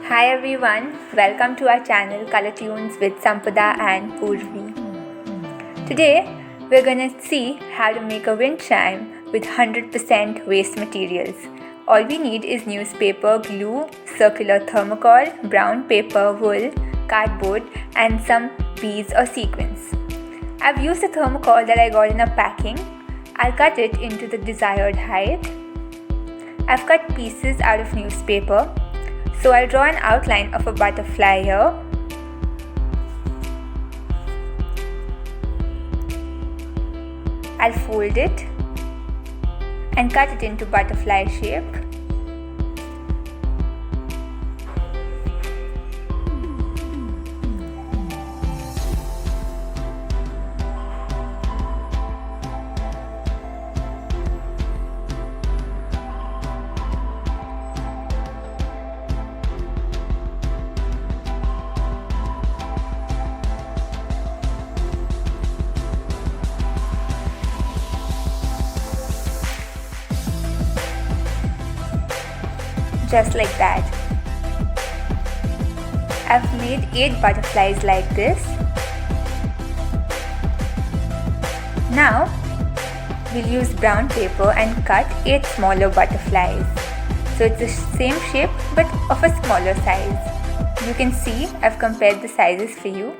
Hi everyone, welcome to our channel Color Tunes with Sampada and Purvi. Today we're gonna see how to make a wind chime with 100% waste materials. All we need is newspaper, glue, circular thermocol, brown paper, wool, cardboard and some beads or sequins. I've used the thermocol that I got in a packing. I'll cut it into the desired height. I've cut pieces out of newspaper. So I'll draw an outline of a butterfly here. I'll fold it and cut it into butterfly shape. Just like that. I've made 8 butterflies like this. Now we'll use brown paper and cut 8 smaller butterflies. So it's the same shape but of a smaller size. You can see I've compared the sizes for you.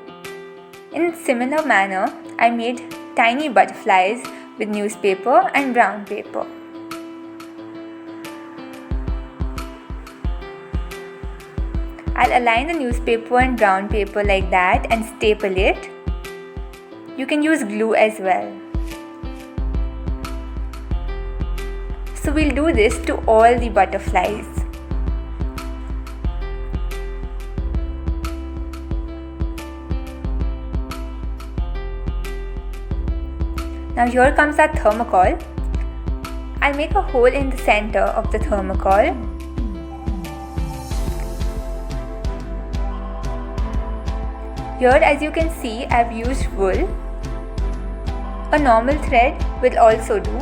In similar manner, I made tiny butterflies with newspaper and brown paper. I'll align the newspaper and brown paper like that and staple it. You can use glue as well. So we'll do this to all the butterflies. Now here comes our thermocol. I'll make a hole in the center of the thermocol. Here, as you can see, I've used wool. A normal thread will also do.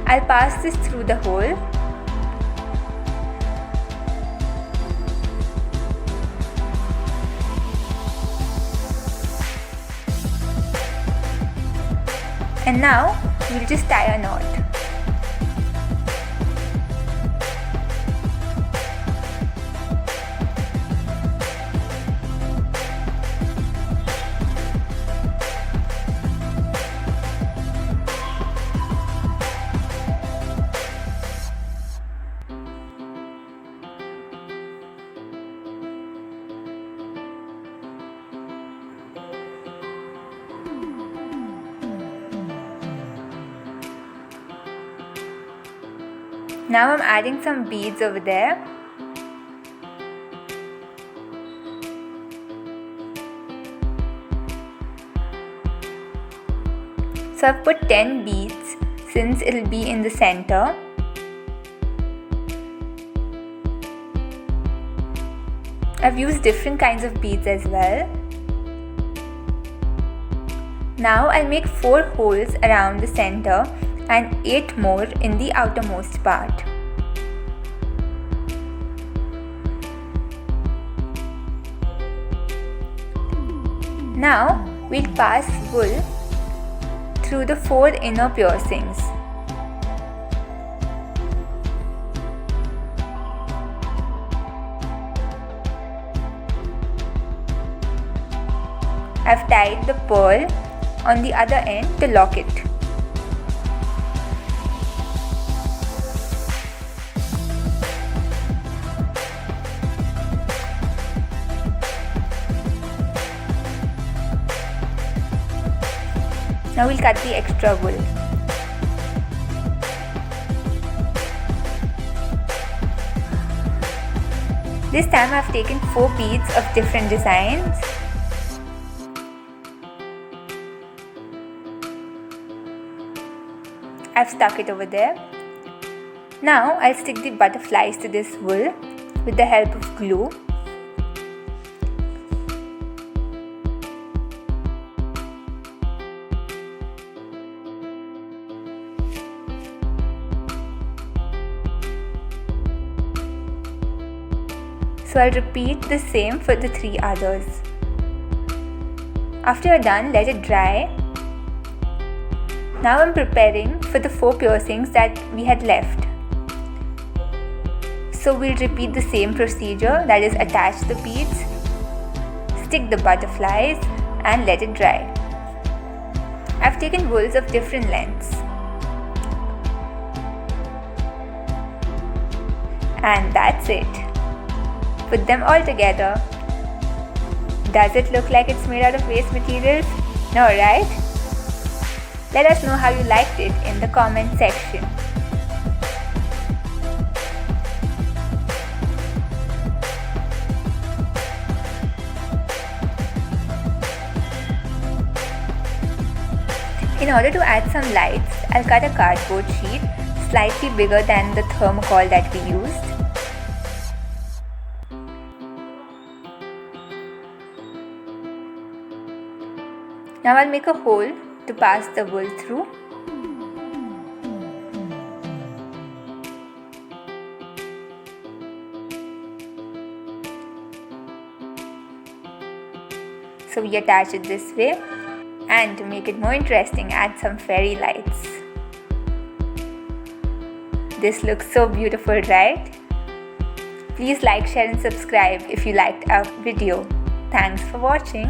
I'll pass this through the hole. And now, we'll just tie a knot. Now I'm adding some beads over there. So I've put 10 beads since it'll be in the center. I've used different kinds of beads as well. Now I'll make 4 holes around the center and 8 more in the outermost part. Now we'll pass wool through the 4 inner piercings. I've tied the pearl on the other end to lock it. Now we'll cut the extra wool. This time I've taken 4 beads of different designs. I've stuck it over there. Now I'll stick the butterflies to this wool with the help of glue. So I'll repeat the same for the 3 others. After you're done, let it dry. Now I'm preparing for the 4 piercings that we had left. So we'll repeat the same procedure, that is, attach the beads, stick the butterflies and let it dry. I've taken wools of different lengths. And that's it. Put them all together. Does it look like it's made out of waste materials? No, right? Let us know how you liked it in the comment section. In order to add some lights, I'll cut a cardboard sheet slightly bigger than the thermocol that we used. Now I'll make a hole to pass the wool through. So we attach it this way, and to make it more interesting, add some fairy lights. This looks so beautiful, right? Please like, share and subscribe if you liked our video. Thanks for watching.